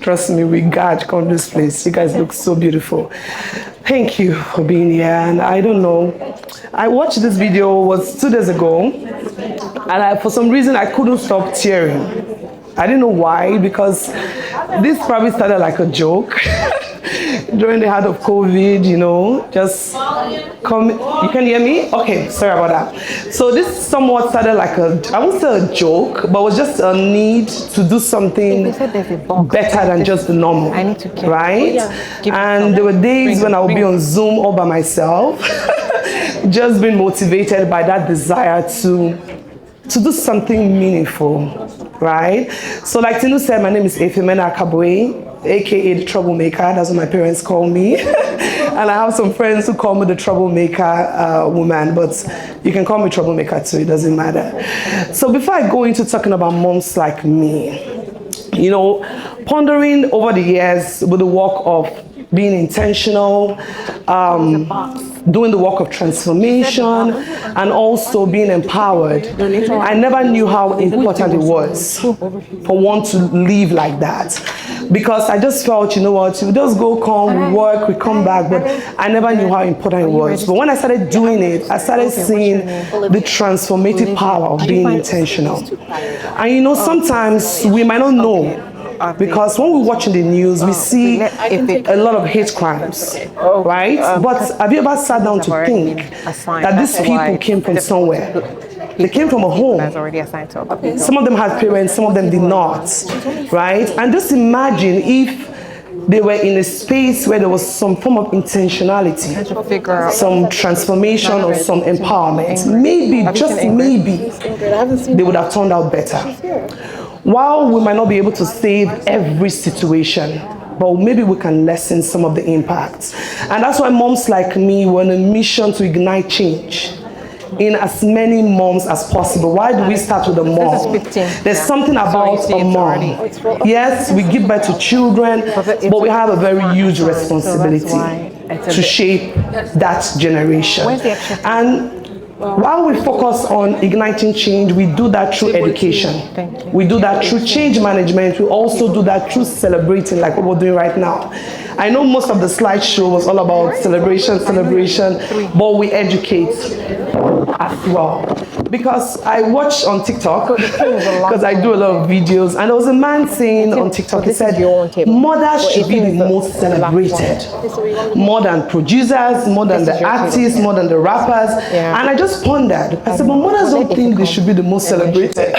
Trust me, we God come this place. You guys look so beautiful. Thank you for being here. And I don't know, I watched this video was 2 days ago, and for some reason I couldn't stop tearing. I didn't know why, because this probably started like a joke during the height of COVID, you know, just come. You can hear me? Okay, sorry about that. So this somewhat started like I won't say a joke, but was just a need to do something better than just the normal, right? And there were days when I would be on Zoom all by myself, just being motivated by that desire to do something meaningful, right? So like Tinu said, my name is Efemena Kabwe, aka the troublemaker. That's what my parents call me. And I have some friends who call me the troublemaker woman, but you can call me troublemaker too, it doesn't matter. So before I go into talking about moms like me, you know, pondering over the years with the work of being intentional, doing the work of transformation, and also being empowered. I never knew how important it was for one to live like that. Because I just felt, you know what, we just go, come, we work, we come back, but I never knew how important it was. But when I started doing it, I started seeing the transformative power of being intentional. And you know, sometimes we might not know, because when we watch in the news, we see a lot of hate crimes, right? But have you ever sat down to think that these people came from somewhere? They came from a home. Some of them had parents, some of them did not, right? And just imagine if they were in a space where there was some form of intentionality, some transformation or some empowerment. Maybe, just maybe, they would have turned out better. While we might not be able to save every situation, but maybe we can lessen some of the impacts. And that's why moms like me were on a mission to ignite change in as many moms as possible. Why do we start with a mom? There's something about a mom. Yes, we give birth to children, but we have a very huge responsibility to shape that generation. And while we focus on igniting change, we do that through education. We do that through change management. We also do that through celebrating, like what we're doing right now. I know most of the slideshow was all about celebration, but we educate as well. Because I watch on TikTok, because I do a lot of videos, and there was a man saying on TikTok, he said, mothers should be the most celebrated. More than producers, more than the artists, more than the rappers. And I just pondered. I said, but mothers don't think they should be the most celebrated.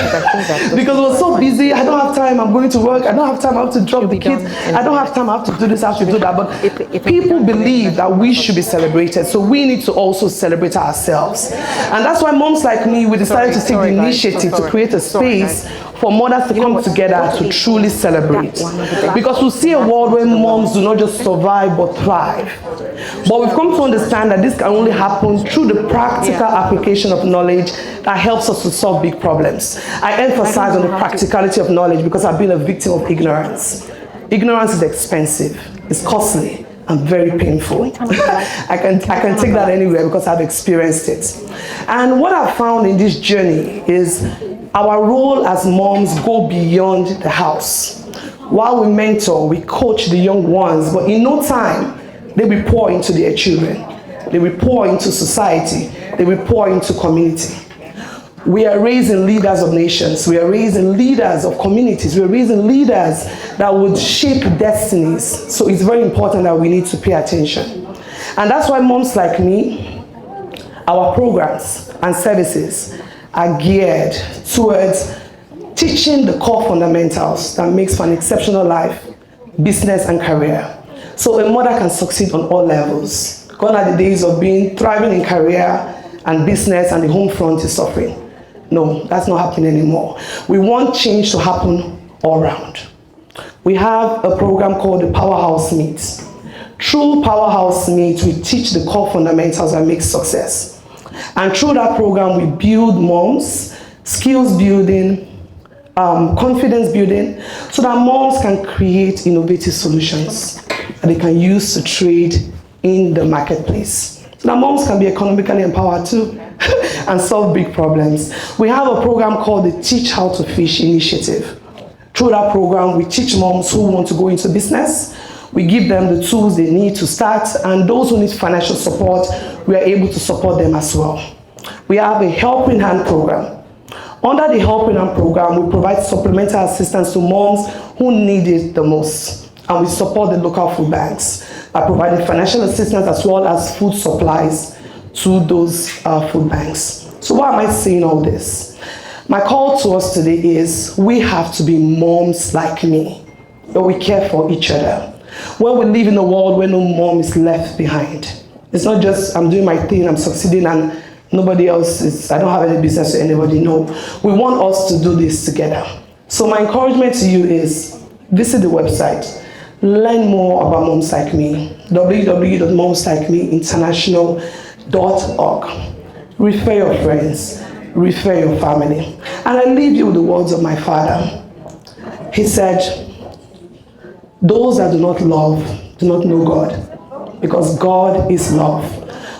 Because we're so busy, I don't have time, I'm going to work, I don't have time, I have to drop the kids, I don't have time, I have to do this, I have to do that. But people believe that we should be celebrated, so we need to also celebrate ourselves. And that's why moms like me, we decided to take the initiative to create a space for mothers to come together to truly celebrate. Because we see a world where moms do not just survive but thrive. But we've come to understand that this can only happen through the practical application of knowledge that helps us to solve big problems. I emphasize on the practicality of knowledge because I've been a victim of ignorance. Ignorance is expensive, it's costly, and very painful. I can take that anywhere because I've experienced it. And what I've found in this journey is our role as moms go beyond the house. While we mentor, we coach the young ones, but in no time, they will pour into their children. They will pour into society. They will pour into community. We are raising leaders of nations. We are raising leaders of communities. We are raising leaders that would shape destinies. So it's very important that we need to pay attention. And that's why moms like me, our programs and services are geared towards teaching the core fundamentals that makes for an exceptional life, business and career. So a mother can succeed on all levels. Gone are the days of being thriving in career and business and the home front is suffering. No, that's not happening anymore. We want change to happen all around. We have a program called the Powerhouse Meets. Through Powerhouse Meets, we teach the core fundamentals that make success. And through that program, we build moms, skills building, confidence building, so that moms can create innovative solutions that they can use to trade in the marketplace. So that moms can be economically empowered too and solve big problems. We have a program called the Teach How to Fish Initiative. Through that program, we teach moms who want to go into business. We give them the tools they need to start, and those who need financial support, we are able to support them as well. We have a Helping Hand program. Under the Helping Hand program, we provide supplemental assistance to moms who need it the most, and we support the local food banks by providing financial assistance as well as food supplies to those food banks. So why am I saying all this? My call to us today is we have to be moms like me, where we care for each other. When we live in a world where no mom is left behind. It's not just I'm doing my thing, I'm succeeding, and nobody else is, I don't have any business to anybody. No, we want us to do this together. So my encouragement to you is visit the website, learn more about Moms Like Me, www.momslikemeinternational.org. Refer your friends, refer your family. And I leave you with the words of my father. He said, those that do not love do not know God, because God is love.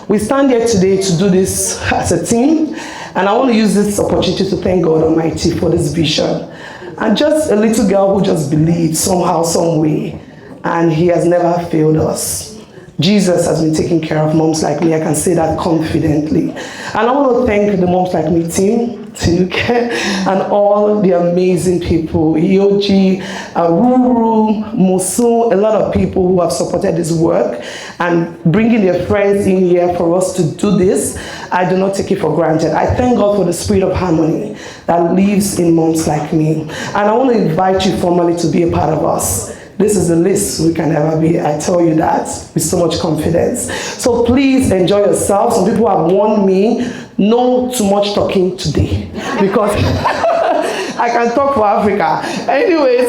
We stand here today to do this as a team, and I want to use this opportunity to thank God Almighty for this vision. And just a little girl who just believed somehow, some way, and He has never failed us. Jesus has been taking care of moms like me. I can say that confidently. And I want to thank the Moms Like Me team, Tinuke, and all the amazing people, Yoji, Ruru, Musu, a lot of people who have supported this work and bringing their friends in here for us to do this. I do not take it for granted. I thank God for the spirit of harmony that lives in Moms Like Me. And I want to invite you formally to be a part of us. This is the least we can ever be. I tell you that with so much confidence. So please enjoy yourself. Some people have warned me, no too much talking today, because I can talk for Africa. Anyways,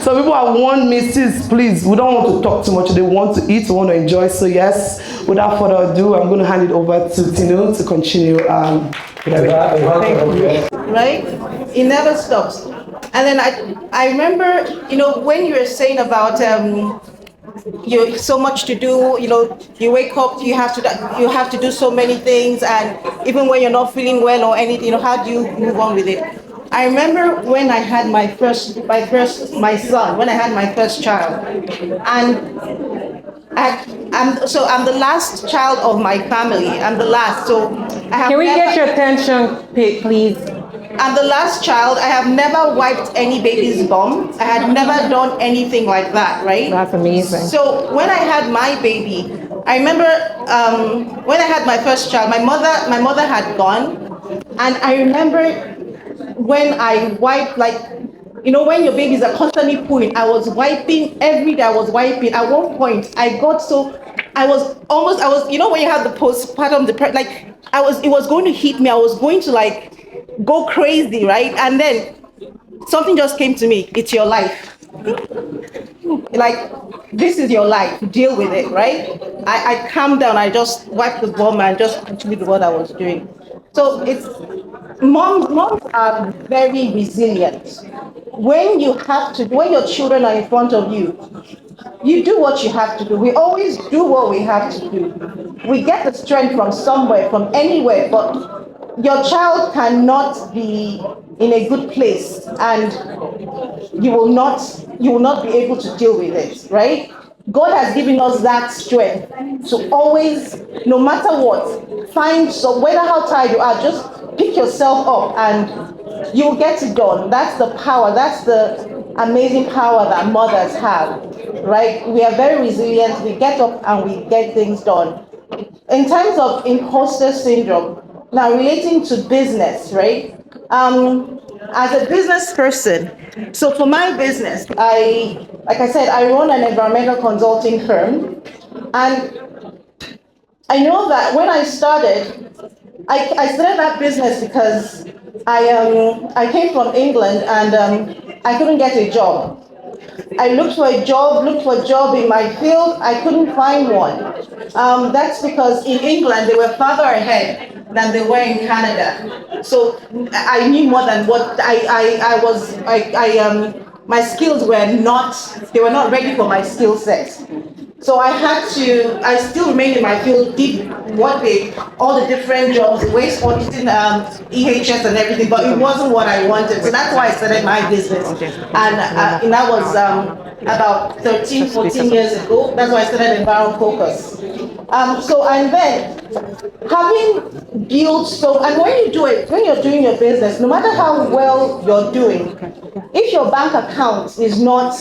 some people have warned me, sis, please, we don't want to talk too much. They want to eat, we want to enjoy. So yes, without further ado, I'm going to hand it over to Tinu to continue. Thank you. Right? It never stops. And then I remember, when you were saying about you so much to do, you wake up, you have to do so many things, and even when you're not feeling well or anything, how do you move on with it? I remember when I had my son, when I had my first child, and I'm the last child of my family. I'm the last, so I have. Can we get your attention, please? I'm the last child. I have never wiped any baby's bum. I had never done anything like that, right? That's amazing. So when I had my baby, I remember when I had my first child, my mother had gone, and I remember when I wiped, when your babies are constantly pooing, I was wiping every day. I was wiping. At one point, I was, when you have the postpartum depression, it was going to hit me. I was going to go crazy, right? And then something just came to me. It's your life. This is your life. Deal with it, right? I calmed down. I just wiped the bum and just continued what I was doing. So moms are very resilient. When your children are in front of you, you do what you have to do. We always do what we have to do. We get the strength from somewhere, from anywhere, but your child cannot be in a good place, and you will not be able to deal with it, right? God has given us that strength to always, no matter what, whether how tired you are, just pick yourself up and you'll get it done. That's the power. That's the amazing power that mothers have, right? We are very resilient. We get up and we get things done. In terms of imposter syndrome, now relating to business, right? As a business person, so for my business, like I said, I run an environmental consulting firm, and I know that when I started, I started that business because I came from England and I couldn't get a job. I looked for a job in my field. I couldn't find one. That's because in England, they were farther ahead than they were in Canada. So I knew more than what my skills were not ready for my skill set. So I still remained in my field, did all the different jobs, waste auditing, EHS and everything, but it wasn't what I wanted. So that's why I started my business. And that was about 13, 14 years ago. That's why I started Environ Focus. And then having built and when you're doing your business, no matter how well you're doing, if your bank account is not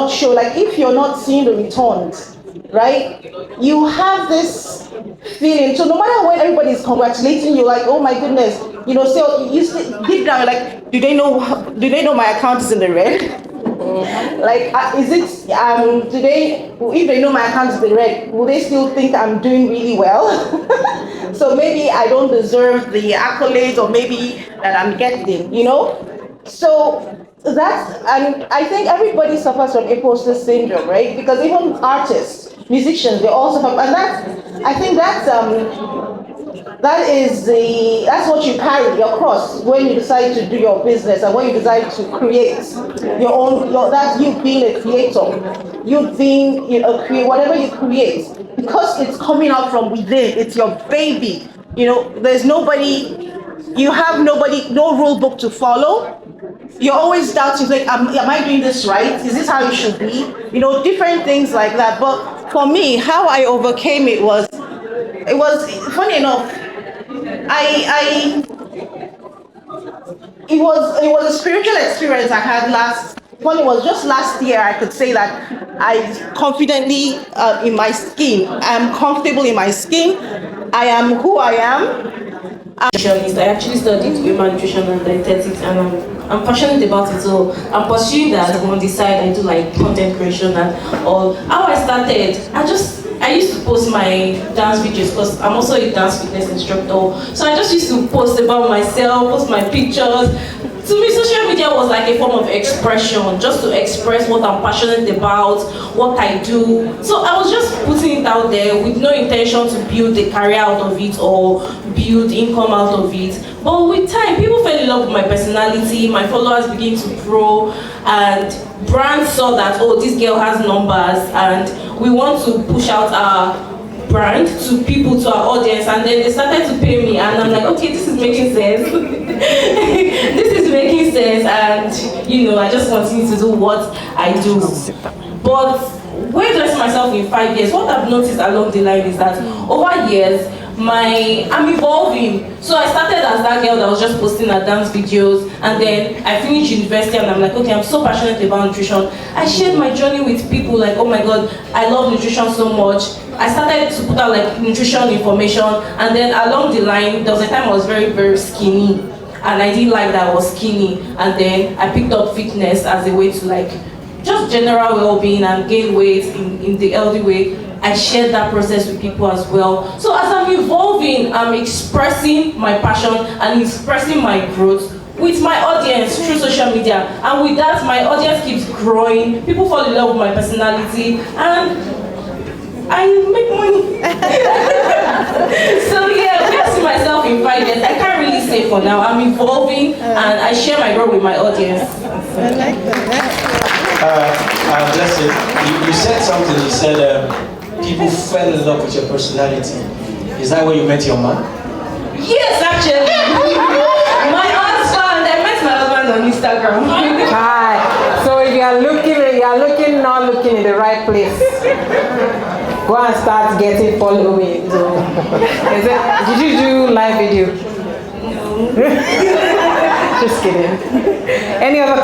sure, like if you're not seeing the returns, right, you have this feeling. So no matter when everybody's congratulating you, like, oh my goodness, so you deep down, like, do they know my account is in the red? Like, if they know my account is in the red, will they still think I'm doing really well? So maybe I don't deserve the accolades, or maybe that I'm getting, So and I think everybody suffers from imposter syndrome, right? Because even artists, musicians, they also have, and I think that's what you carry, your cross, when you decide to do your business and when you decide to create that's you being a creator, you being whatever you create, because it's coming out from within, it's your baby. There's nobody, you have nobody, no rule book to follow. You're always doubting, like, am I doing this right? Is this how it should be? Different things like that. But for me, how I overcame it was funny enough. It was a spiritual experience I had just last year. I could say that I confidently in my skin. I'm comfortable in my skin. I am who I am. I actually studied human nutrition and dietetics, and I'm passionate about it, so I'm pursuing that. On the side, I do like content creation and all. How I started, I used to post my dance videos because I'm also a dance fitness instructor. So I just used to post about myself, post my pictures. To me, social media was like a form of expression, just to express what I'm passionate about, what I do. So I was just putting it out there with no intention to build a career out of it or build income out of it. But with time, people fell in love with my personality, my followers began to grow, and brands saw that, oh, this girl has numbers, and we want to push out our brand to people, to our audience, and then they started to pay me, and I'm like, okay, this is making sense. This is making sense, and I just continue to do what I do. But where do I see myself in 5 years? What I've noticed along the line is that over years, I'm evolving. So I started as that girl that was just posting her dance videos, and then I finished university and I'm like, okay, I'm so passionate about nutrition. I shared my journey with people, like, oh my god, I love nutrition so much. I started to put out like nutrition information, and then along the line, there was a time I was very, very skinny, and I didn't like that I was skinny, and then I picked up fitness as a way to like just general well-being and gain weight in the healthy way. I shared that process with people as well. So as I'm evolving, I'm expressing my passion and expressing my growth with my audience through social media. And with that, my audience keeps growing. People fall in love with my personality, and I make money. So yeah, where I see myself in 5 years, I can't really say for now. I'm evolving and I share my growth with my audience. I like that. Bless it. You said something. You said people fell in love with your personality. Is that where you met your man? Yes, actually. My husband. I met my husband on Instagram. Hi. So if you are not looking in the right place, go and start getting following. So, did you do live video? No. Just kidding. Any other